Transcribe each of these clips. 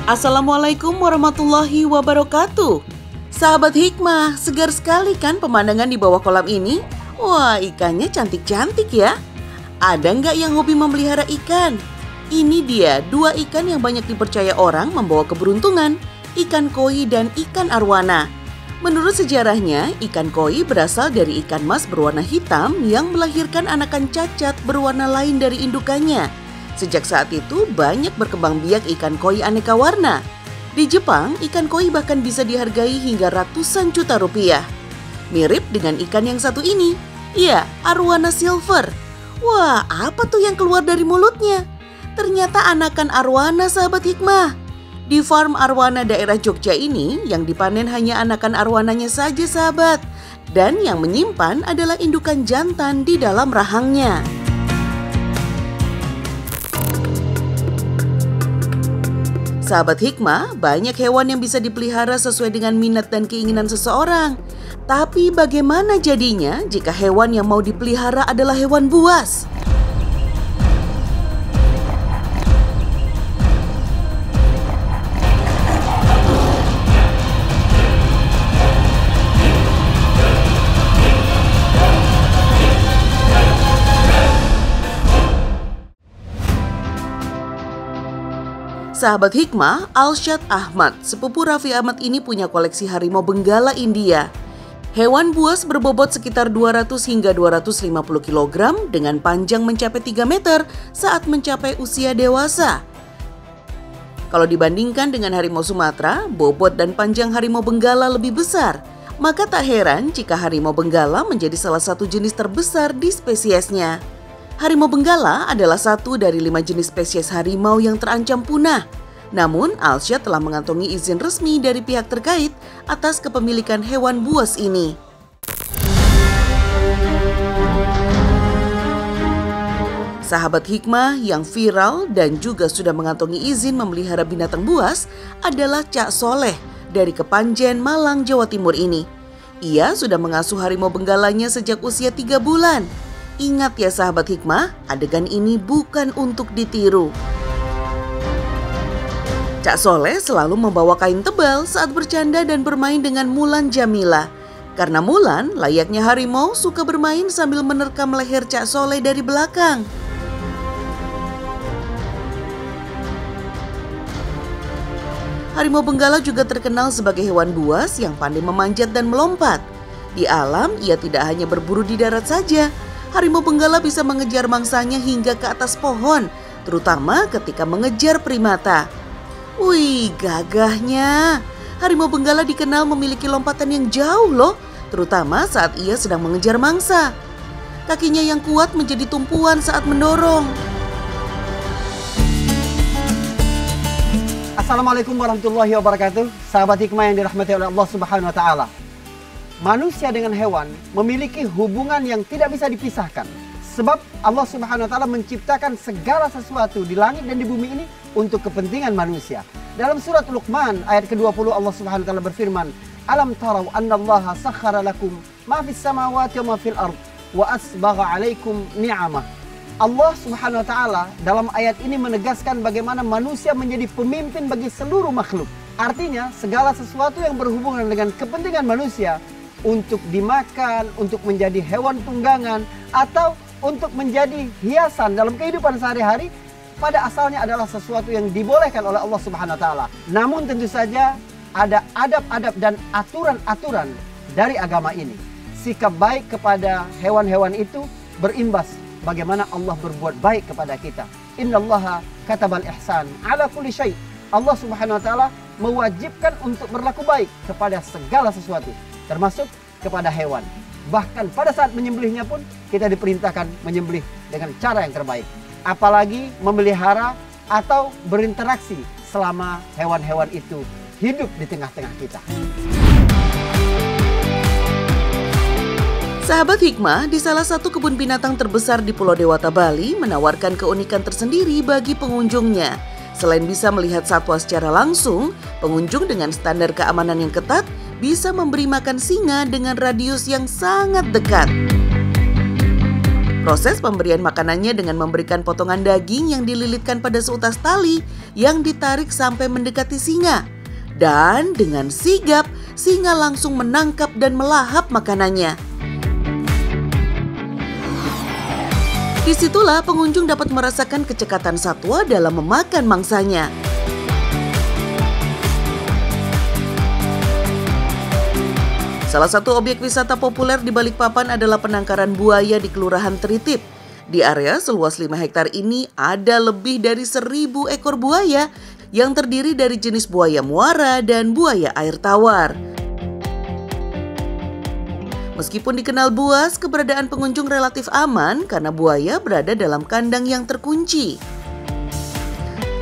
Assalamualaikum warahmatullahi wabarakatuh. Sahabat Hikmah, segar sekali kan pemandangan di bawah kolam ini? Wah, ikannya cantik-cantik ya. Ada nggak yang hobi memelihara ikan? Ini dia dua ikan yang banyak dipercaya orang membawa keberuntungan, ikan koi dan ikan arwana. Menurut sejarahnya, ikan koi berasal dari ikan mas berwarna hitam yang melahirkan anakan cacat berwarna lain dari indukannya. Sejak saat itu banyak berkembang biak ikan koi aneka warna. Di Jepang, ikan koi bahkan bisa dihargai hingga ratusan juta rupiah. Mirip dengan ikan yang satu ini, ya, arwana silver. Wah, apa tuh yang keluar dari mulutnya? Ternyata anakan arwana, sahabat Hikmah. Di farm arwana daerah Jogja ini, yang dipanen hanya anakan arwananya saja, sahabat. Dan yang menyimpan adalah indukan jantan di dalam rahangnya. Sahabat Hikmah, banyak hewan yang bisa dipelihara sesuai dengan minat dan keinginan seseorang. Tapi bagaimana jadinya jika hewan yang mau dipelihara adalah hewan buas? Sahabat Hikmah, Alshad Ahmad, sepupu Raffi Ahmad ini punya koleksi harimau benggala India. Hewan buas berbobot sekitar 200 hingga 250 kg dengan panjang mencapai 3 meter saat mencapai usia dewasa. Kalau dibandingkan dengan harimau Sumatera, bobot dan panjang harimau benggala lebih besar. Maka tak heran jika harimau benggala menjadi salah satu jenis terbesar di spesiesnya. Harimau benggala adalah satu dari 5 jenis spesies harimau yang terancam punah. Namun, Alshad telah mengantongi izin resmi dari pihak terkait atas kepemilikan hewan buas ini. Sahabat Hikmah yang viral dan juga sudah mengantongi izin memelihara binatang buas adalah Cak Soleh dari Kepanjen, Malang, Jawa Timur ini. Ia sudah mengasuh harimau benggalanya sejak usia 3 bulan. Ingat ya sahabat Hikmah, adegan ini bukan untuk ditiru. Cak Soleh selalu membawa kain tebal saat bercanda dan bermain dengan Mulan Jamila. Karena Mulan, layaknya harimau, suka bermain sambil menerkam leher Cak Soleh dari belakang. Harimau benggala juga terkenal sebagai hewan buas yang pandai memanjat dan melompat. Di alam, ia tidak hanya berburu di darat saja. Harimau benggala bisa mengejar mangsanya hingga ke atas pohon, terutama ketika mengejar primata. Wih, gagahnya. Harimau benggala dikenal memiliki lompatan yang jauh loh, terutama saat ia sedang mengejar mangsa. Kakinya yang kuat menjadi tumpuan saat mendorong. Assalamualaikum warahmatullahi wabarakatuh. Sahabat Hikmah yang dirahmati oleh Allah Subhanahu wa taala. Manusia dengan hewan memiliki hubungan yang tidak bisa dipisahkan. Sebab Allah Subhanahu wa taala menciptakan segala sesuatu di langit dan di bumi ini untuk kepentingan manusia. Dalam surat Luqman ayat ke-20 Allah Subhanahu wa taala berfirman, "Alam tarau annallaha sakhkhara lakum ma fis samawati wa ma fil ard wa asbagha 'alaikum ni'amah." Allah Subhanahu wa taala dalam ayat ini menegaskan bagaimana manusia menjadi pemimpin bagi seluruh makhluk. Artinya segala sesuatu yang berhubungan dengan kepentingan manusia untuk dimakan, untuk menjadi hewan tunggangan, atau untuk menjadi hiasan dalam kehidupan sehari-hari, pada asalnya adalah sesuatu yang dibolehkan oleh Allah Subhanahu wa taala. Namun tentu saja ada adab-adab dan aturan-aturan dari agama ini. Sikap baik kepada hewan-hewan itu berimbas bagaimana Allah berbuat baik kepada kita. Innallaha katabal ihsan ala kulli syai'. Allah Subhanahu wa taala mewajibkan untuk berlaku baik kepada segala sesuatu, termasuk kepada hewan. Bahkan pada saat menyembelihnya pun kita diperintahkan menyembelih dengan cara yang terbaik. Apalagi memelihara atau berinteraksi selama hewan-hewan itu hidup di tengah-tengah kita. Sahabat Hikmah, di salah satu kebun binatang terbesar di Pulau Dewata, Bali menawarkan keunikan tersendiri bagi pengunjungnya. Selain bisa melihat satwa secara langsung, pengunjung dengan standar keamanan yang ketat bisa memberi makan singa dengan radius yang sangat dekat. Proses pemberian makanannya dengan memberikan potongan daging yang dililitkan pada seutas tali yang ditarik sampai mendekati singa. Dan dengan sigap, singa langsung menangkap dan melahap makanannya. Disitulah pengunjung dapat merasakan kecekatan satwa dalam memakan mangsanya. Salah satu objek wisata populer di Balikpapan adalah penangkaran buaya di Kelurahan Tritip. Di area seluas 5 hektar ini ada lebih dari 1.000 ekor buaya yang terdiri dari jenis buaya muara dan buaya air tawar. Meskipun dikenal buas, keberadaan pengunjung relatif aman karena buaya berada dalam kandang yang terkunci.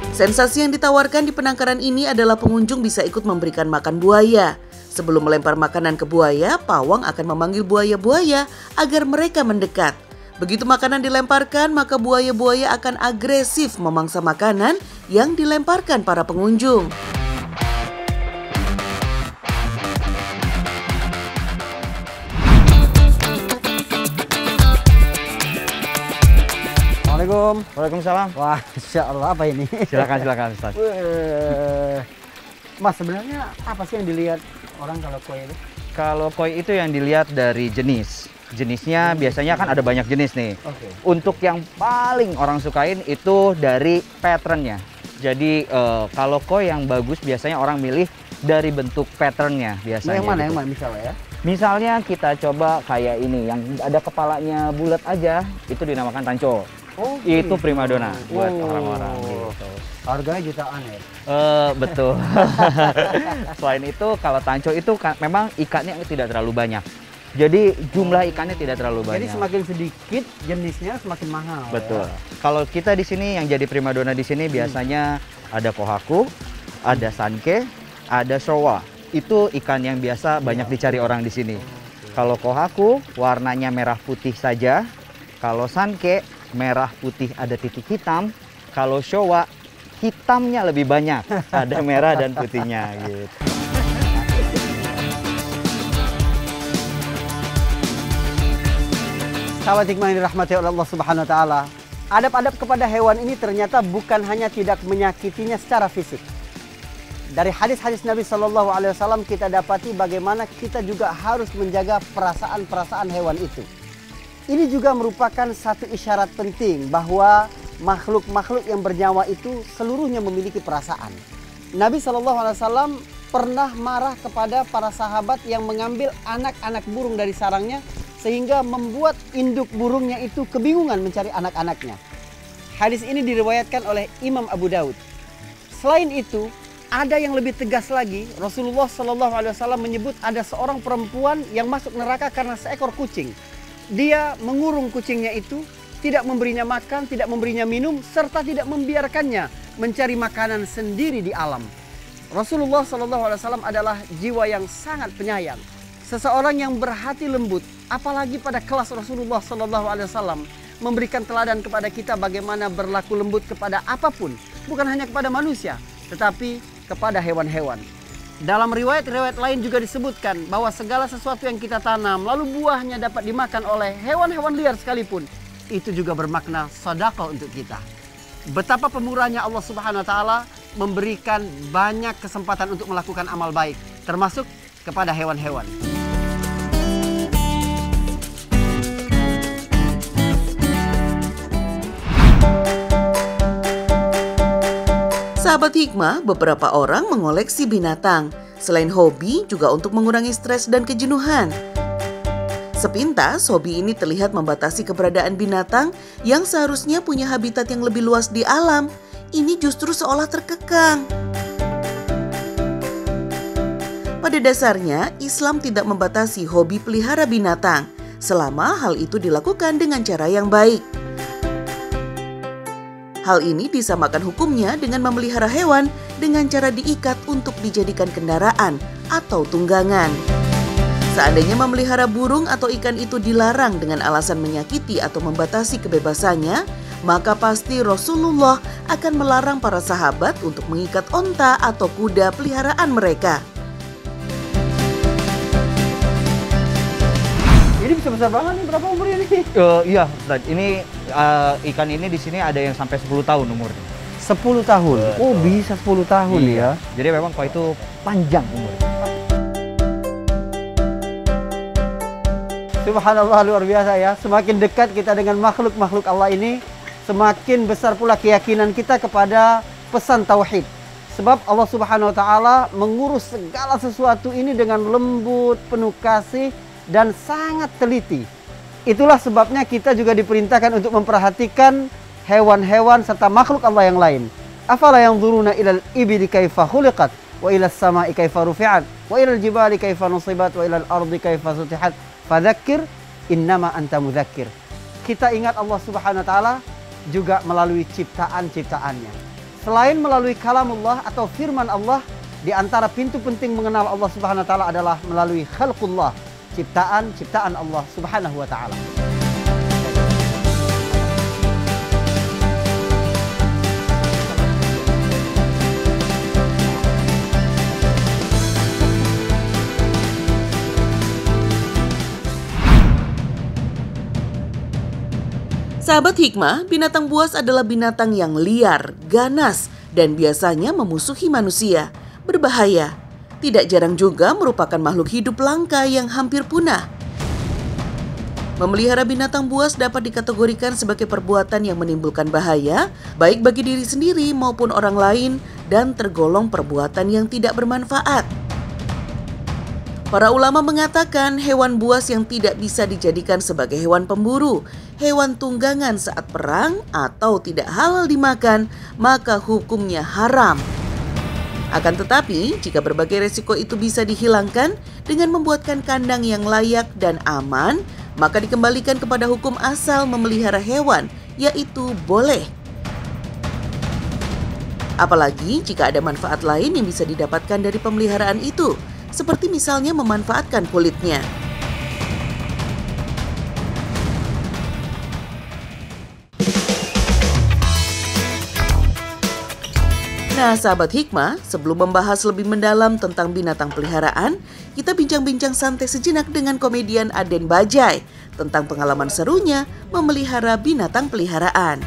Sensasi yang ditawarkan di penangkaran ini adalah pengunjung bisa ikut memberikan makan buaya. Sebelum melempar makanan ke buaya, pawang akan memanggil buaya-buaya agar mereka mendekat. Begitu makanan dilemparkan, maka buaya-buaya akan agresif memangsa makanan yang dilemparkan para pengunjung. Assalamualaikum. Waalaikumsalam. Wah, Insya Allah, apa ini? Silakan Ustaz. Mas, sebenarnya apa sih yang dilihat orang kalau koi itu? Kalau koi itu yang dilihat dari jenis. Jenisnya biasanya kan ada banyak jenis nih. Oke. Untuk yang paling orang sukain itu dari patternnya. Jadi kalau koi yang bagus biasanya orang milih dari bentuk patternnya biasanya. Yang mana? Gitu. Yang mana misalnya ya? Misalnya kita coba kayak ini yang ada kepalanya bulat aja, itu dinamakan tanco. Oh, Itu gitu. primadona buat orang-orang gitu. Harganya jutaan ya? Betul. Selain itu, kalau tanco itu memang ikannya tidak terlalu banyak. Jadi jumlah ikannya tidak terlalu banyak. Jadi semakin sedikit jenisnya semakin mahal. Betul. Ya? Kalau kita di sini yang jadi primadona di sini biasanya ada kohaku, ada sanke, ada showa. Itu ikan yang biasa banyak dicari orang di sini. Kalau kohaku warnanya merah putih saja. Kalau sanke merah putih ada titik hitam. Kalau showa hitamnya lebih banyak, ada merah dan putihnya gitu. Sahabat hikmah yang dirahmati oleh Allah Subhanahu wa taala, adab-adab kepada hewan ini ternyata bukan hanya tidak menyakitinya secara fisik. Dari hadis-hadis Nabi Shallallahu Alaihi Wasallam kita dapati bagaimana kita juga harus menjaga perasaan-perasaan hewan itu. Ini juga merupakan satu isyarat penting bahwa makhluk-makhluk yang bernyawa itu seluruhnya memiliki perasaan. Nabi SAW pernah marah kepada para sahabat yang mengambil anak-anak burung dari sarangnya sehingga membuat induk burungnya itu kebingungan mencari anak-anaknya. Hadis ini diriwayatkan oleh Imam Abu Daud. Selain itu, ada yang lebih tegas lagi. Rasulullah SAW menyebut ada seorang perempuan yang masuk neraka karena seekor kucing. Dia mengurung kucingnya itu, tidak memberinya makan, tidak memberinya minum, serta tidak membiarkannya mencari makanan sendiri di alam. Rasulullah SAW adalah jiwa yang sangat penyayang. Seseorang yang berhati lembut, apalagi pada kelas Rasulullah SAW, memberikan teladan kepada kita bagaimana berlaku lembut kepada apapun. Bukan hanya kepada manusia, tetapi kepada hewan-hewan. Dalam riwayat-riwayat lain juga disebutkan bahwa segala sesuatu yang kita tanam lalu buahnya dapat dimakan oleh hewan-hewan liar sekalipun, itu juga bermakna sedekah untuk kita. Betapa pemurahnya Allah Subhanahu wa taala memberikan banyak kesempatan untuk melakukan amal baik, termasuk kepada hewan-hewan. Sahabat hikmah, beberapa orang mengoleksi binatang. Selain hobi, juga untuk mengurangi stres dan kejenuhan. Sepintas, hobi ini terlihat membatasi keberadaan binatang yang seharusnya punya habitat yang lebih luas di alam. Ini justru seolah terkekang. Pada dasarnya, Islam tidak membatasi hobi pelihara binatang, selama hal itu dilakukan dengan cara yang baik. Hal ini disamakan hukumnya dengan memelihara hewan dengan cara diikat untuk dijadikan kendaraan atau tunggangan. Seandainya memelihara burung atau ikan itu dilarang dengan alasan menyakiti atau membatasi kebebasannya, maka pasti Rasulullah akan melarang para sahabat untuk mengikat onta atau kuda peliharaan mereka. Ini bisa besar banget nih, berapa umurnya nih? Iya, Ustaz. Ini ikan ini di sini ada yang sampai 10 tahun umurnya. 10 tahun. Oh, bisa 10 tahun ya. Jadi memang koi itu panjang umurnya. Subhanallah, luar biasa ya. Semakin dekat kita dengan makhluk-makhluk Allah ini, semakin besar pula keyakinan kita kepada pesan tauhid. Sebab Allah Subhanahu wa taala mengurus segala sesuatu ini dengan lembut, penuh kasih dan sangat teliti. Itulah sebabnya kita juga diperintahkan untuk memperhatikan hewan-hewan serta makhluk Allah yang lain. Afala yanzuruna ilal ibili kaifa khuliqat wa ilas sama'i kaifa rufi'at wa ilal jibali kaifa nusibat wa ilal ardi kaifa sutihat fadzakir innama anta mudzakir. Kita ingat Allah Subhanahu wa taala juga melalui ciptaan-ciptaannya. Selain melalui kalamullah atau firman Allah, di antara pintu penting mengenal Allah Subhanahu wa taala adalah melalui khalqullah, ciptaan Allah Subhanahu wa taala. Sahabat hikmah, binatang buas adalah binatang yang liar, ganas, dan biasanya memusuhi manusia, berbahaya. Tidak jarang juga merupakan makhluk hidup langka yang hampir punah. Memelihara binatang buas dapat dikategorikan sebagai perbuatan yang menimbulkan bahaya, baik bagi diri sendiri maupun orang lain, dan tergolong perbuatan yang tidak bermanfaat. Para ulama mengatakan hewan buas yang tidak bisa dijadikan sebagai hewan pemburu, hewan tunggangan saat perang, atau tidak halal dimakan, maka hukumnya haram. Akan tetapi, jika berbagai resiko itu bisa dihilangkan dengan membuatkan kandang yang layak dan aman, maka dikembalikan kepada hukum asal memelihara hewan, yaitu boleh. Apalagi jika ada manfaat lain yang bisa didapatkan dari pemeliharaan itu, seperti misalnya memanfaatkan kulitnya. Nah, sahabat hikmah, sebelum membahas lebih mendalam tentang binatang peliharaan, kita bincang-bincang santai sejenak dengan komedian Aden Bajai tentang pengalaman serunya memelihara binatang peliharaan.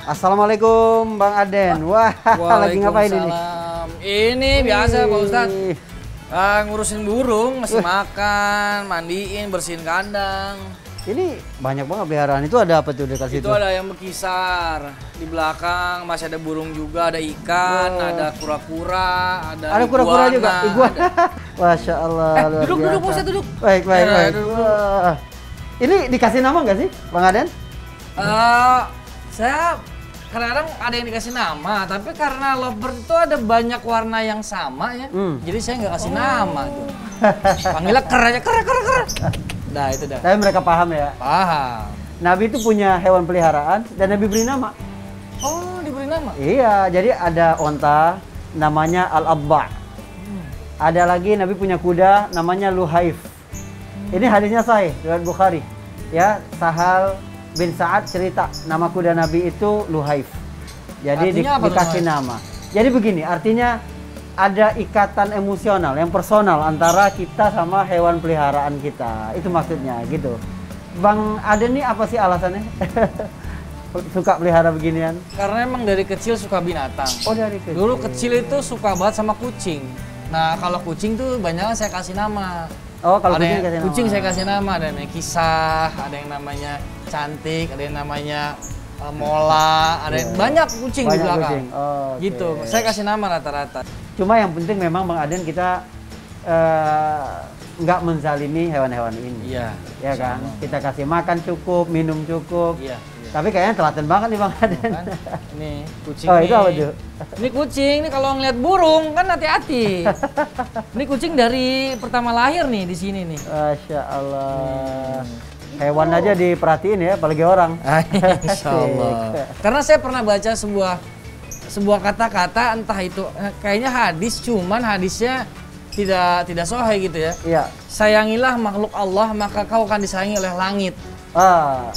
Assalamualaikum Bang Aden. Wah, lagi ngapain ini? Ini biasa Pak Ustadz. Ngurusin burung, masih makan, mandiin, bersihin kandang. Ini banyak banget peliharaan. Itu ada apa tuh dekat situ? Itu ada yang berkisar. Di belakang masih ada burung juga, ada ikan, ada kura-kura, ada kura-kura juga, iguana. Masya Allah, luar duduk, biasa. Pak Ustadz, duduk. Baik. Duduk. Wah. Ini dikasih nama nggak sih, Bang Aden? Saya kadang-kadang ada yang dikasih nama, tapi karena lovebird itu ada banyak warna yang sama ya, jadi saya nggak kasih nama tuh. Panggilnya ker aja, ker. Nah itu dah. Tapi mereka paham ya? Paham. Nabi itu punya hewan peliharaan dan Nabi beri nama. Oh, diberi nama? Iya, jadi ada onta namanya Al-Abba'. Ada lagi Nabi punya kuda namanya Luhaif. Ini hadisnya sahih riwayat Bukhari. Ya, Sahal bin Sa'ad cerita nama kuda Nabi itu Luhaif. Jadi dikasih nama. Jadi begini, artinya ada ikatan emosional yang personal antara kita sama hewan peliharaan kita. Itu maksudnya gitu. Bang Aden nih apa sih alasannya? Suka pelihara beginian? Karena emang dari kecil suka binatang. Oh, dari kecil. Dulu kecil itu suka banget sama kucing. Nah, kalau kucing tuh banyak saya kasih nama. Oh, kalau ada kucing yang, kasih nama. kucing saya kasih nama, ada yang namanya Kisah, ada yang namanya Cantik, ada yang namanya Mola, ada yang banyak kucing di belakang. Kucing. Oh, okay. Gitu. Saya kasih nama rata-rata. Cuma yang penting memang Bang Aden kita nggak menzalimi hewan-hewan ini. Iya. Ya kan? Kita kasih makan cukup, minum cukup. Iya. Tapi kayaknya telaten banget nih Bang Aden. Kan? Ini kucing. Oh, nih. itu apa tuh? Ini kucing, ini kalau ngeliat burung kan hati-hati. Ini kucing dari pertama lahir nih di sini nih. Masya Allah. Hewan aja diperhatiin ya, apalagi orang. Insya Allah. Karena saya pernah baca sebuah kata-kata, entah itu kayaknya hadis, cuman hadisnya tidak sahih gitu ya. Iya. Sayangilah makhluk Allah, maka kau akan disayangi oleh langit.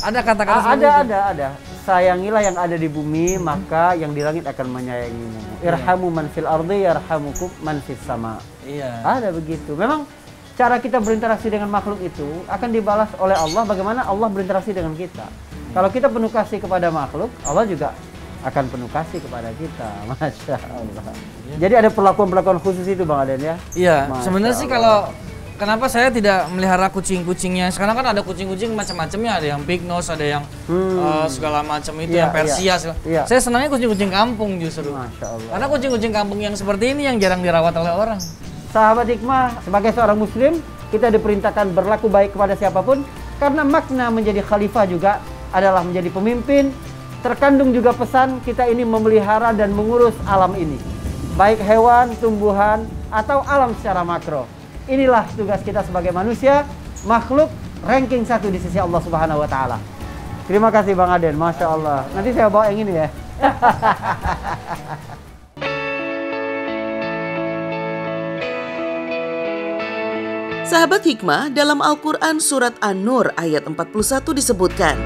Ada kata-kata seperti itu. Ada. sayangilah yang ada di bumi, maka yang di langit akan menyayangimu. Irhamu man fil ardi yarhamukum man fis sama. Iya. Ada begitu. Memang cara kita berinteraksi dengan makhluk itu akan dibalas oleh Allah bagaimana Allah berinteraksi dengan kita. Kalau kita penuh kasih kepada makhluk, Allah juga akan penuh kasih kepada kita. Masya Allah. Jadi ada perlakuan-perlakuan khusus itu Bang Aden ya? Iya, Masya sebenarnya sih Allah. kalau kenapa saya tidak melihara kucing-kucingnya? Sekarang kan ada kucing-kucing macam-macamnya, ada yang pig nose, ada yang segala macam itu, Iya, yang Persia. iya. Saya senangnya kucing-kucing kampung justru. Masya Allah. Karena kucing-kucing kampung yang seperti ini yang jarang dirawat oleh orang. Sahabat hikmah, sebagai seorang muslim, kita diperintahkan berlaku baik kepada siapapun karena makna menjadi khalifah juga adalah menjadi pemimpin. Terkandung juga pesan kita ini memelihara dan mengurus alam ini. Baik hewan, tumbuhan, atau alam secara makro. Inilah tugas kita sebagai manusia, makhluk ranking 1 di sisi Allah Subhanahu wa taala. Terima kasih Bang Aden, Masya Allah. Nanti saya bawa yang ini ya. Sahabat hikmah, dalam Al-Quran surat An-Nur ayat 41 disebutkan,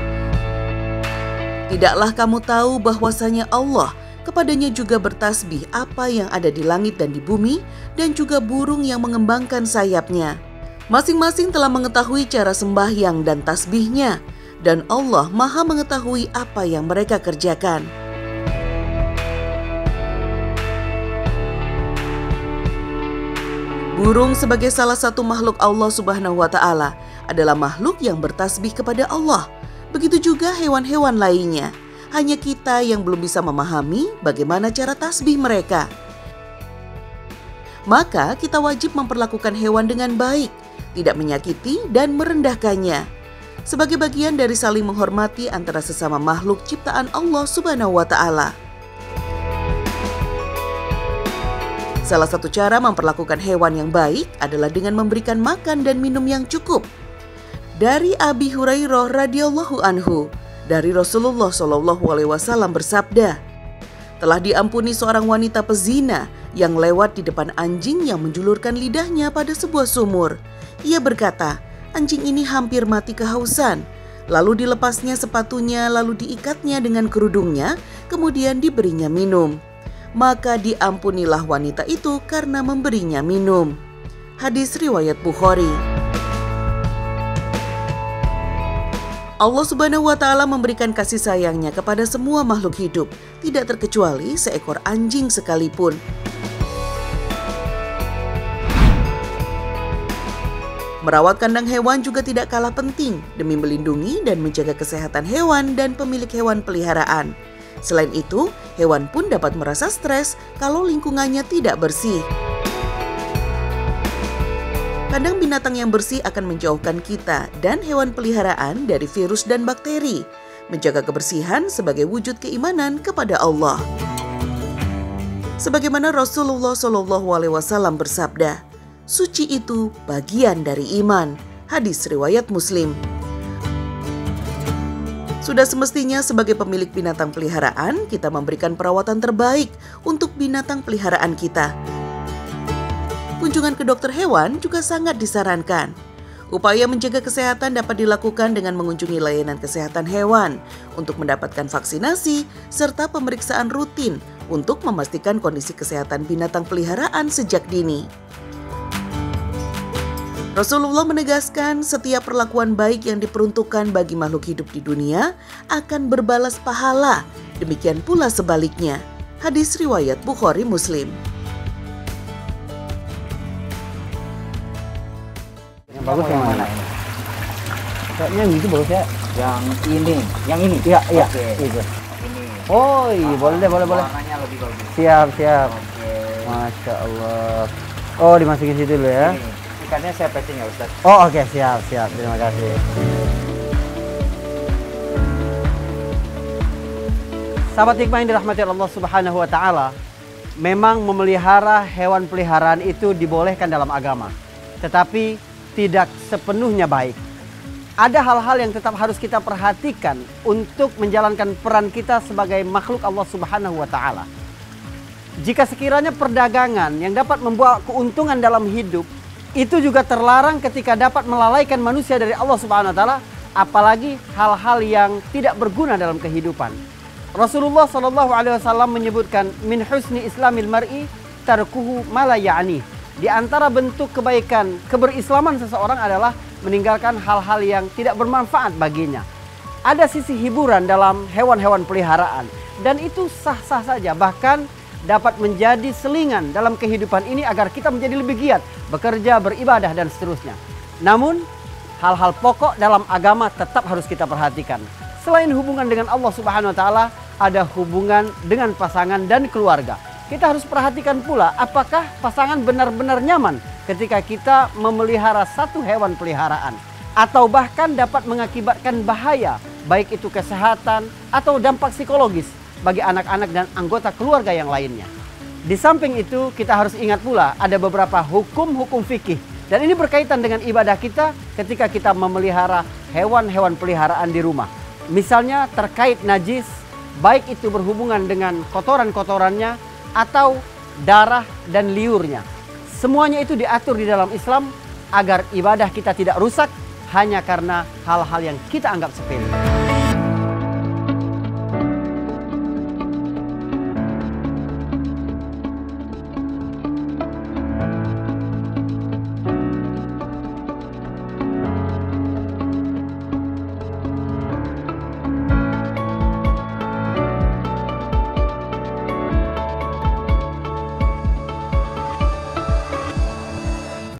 "Tidaklah kamu tahu bahwasanya Allah kepadanya juga bertasbih apa yang ada di langit dan di bumi dan juga burung yang mengembangkan sayapnya. Masing-masing telah mengetahui cara sembahyang dan tasbihnya dan Allah Maha mengetahui apa yang mereka kerjakan." Burung sebagai salah satu makhluk Allah Subhanahu wa taala adalah makhluk yang bertasbih kepada Allah. Begitu juga hewan-hewan lainnya. Hanya kita yang belum bisa memahami bagaimana cara tasbih mereka. Maka kita wajib memperlakukan hewan dengan baik, tidak menyakiti dan merendahkannya. Sebagai bagian dari saling menghormati antara sesama makhluk ciptaan Allah Subhanahu wa taala. Salah satu cara memperlakukan hewan yang baik adalah dengan memberikan makan dan minum yang cukup. Dari Abi Hurairah radhiyallahu anhu, dari Rasulullah Shallallahu alaihi wasallam bersabda, "Telah diampuni seorang wanita pezina yang lewat di depan anjing yang menjulurkan lidahnya pada sebuah sumur. Ia berkata, anjing ini hampir mati kehausan. Lalu dilepasnya sepatunya, lalu diikatnya dengan kerudungnya, kemudian diberinya minum. Maka diampunilah wanita itu karena memberinya minum." Hadis riwayat Bukhari. Allah Subhanahu wa taala memberikan kasih sayangnya kepada semua makhluk hidup, tidak terkecuali seekor anjing sekalipun. Merawat kandang hewan juga tidak kalah penting demi melindungi dan menjaga kesehatan hewan dan pemilik hewan peliharaan. Selain itu, hewan pun dapat merasa stres kalau lingkungannya tidak bersih. Kandang binatang yang bersih akan menjauhkan kita dan hewan peliharaan dari virus dan bakteri, menjaga kebersihan sebagai wujud keimanan kepada Allah. Sebagaimana Rasulullah Shallallahu alaihi wasallam bersabda, "Suci itu bagian dari iman." Hadis riwayat Muslim. Sudah semestinya sebagai pemilik binatang peliharaan, kita memberikan perawatan terbaik untuk binatang peliharaan kita. Kunjungan ke dokter hewan juga sangat disarankan. Upaya menjaga kesehatan dapat dilakukan dengan mengunjungi layanan kesehatan hewan untuk mendapatkan vaksinasi serta pemeriksaan rutin untuk memastikan kondisi kesehatan binatang peliharaan sejak dini. Rasulullah menegaskan setiap perlakuan baik yang diperuntukkan bagi makhluk hidup di dunia akan berbalas pahala. Demikian pula sebaliknya. Hadis riwayat Bukhari Muslim. Yang bagus yang mana? Kayaknya yang itu bagus ya. Yang ini. Iya, iya. Oke. Itu. Ini. Oh, iya, boleh deh, boleh. Warnanya lebih bagus. Siap. Oke. Masya Allah. Oh, dimasukin situ dulu ya. Ini. Ikannya saya packing ya Ustaz. Oh, oke, siap. Terima kasih. Sahabat hikmah yang dirahmati Allah Subhanahu wa taala, memang memelihara hewan peliharaan itu dibolehkan dalam agama, tetapi tidak sepenuhnya baik. Ada hal-hal yang tetap harus kita perhatikan untuk menjalankan peran kita sebagai makhluk Allah Subhanahu wa taala. Jika sekiranya perdagangan yang dapat membawa keuntungan dalam hidup itu juga terlarang ketika dapat melalaikan manusia dari Allah Subhanahu wa taala, apalagi hal-hal yang tidak berguna dalam kehidupan. Rasulullah SAW menyebutkan min husni islamil mar'i tarkuhu ma la ya'ni. Di antara bentuk kebaikan keberislaman seseorang adalah meninggalkan hal-hal yang tidak bermanfaat baginya. Ada sisi hiburan dalam hewan-hewan peliharaan dan itu sah-sah saja, bahkan dapat menjadi selingan dalam kehidupan ini agar kita menjadi lebih giat bekerja, beribadah dan seterusnya. Namun hal-hal pokok dalam agama tetap harus kita perhatikan. Selain hubungan dengan Allah Subhanahu wa taala, ada hubungan dengan pasangan dan keluarga. Kita harus perhatikan pula apakah pasangan benar-benar nyaman ketika kita memelihara satu hewan peliharaan atau bahkan dapat mengakibatkan bahaya, baik itu kesehatan atau dampak psikologis bagi anak-anak dan anggota keluarga yang lainnya. Di samping itu, kita harus ingat pula ada beberapa hukum-hukum fikih dan ini berkaitan dengan ibadah kita ketika kita memelihara hewan-hewan peliharaan di rumah. Misalnya terkait najis, baik itu berhubungan dengan kotoran-kotorannya atau darah dan liurnya. Semuanya itu diatur di dalam Islam agar ibadah kita tidak rusak hanya karena hal-hal yang kita anggap sepele.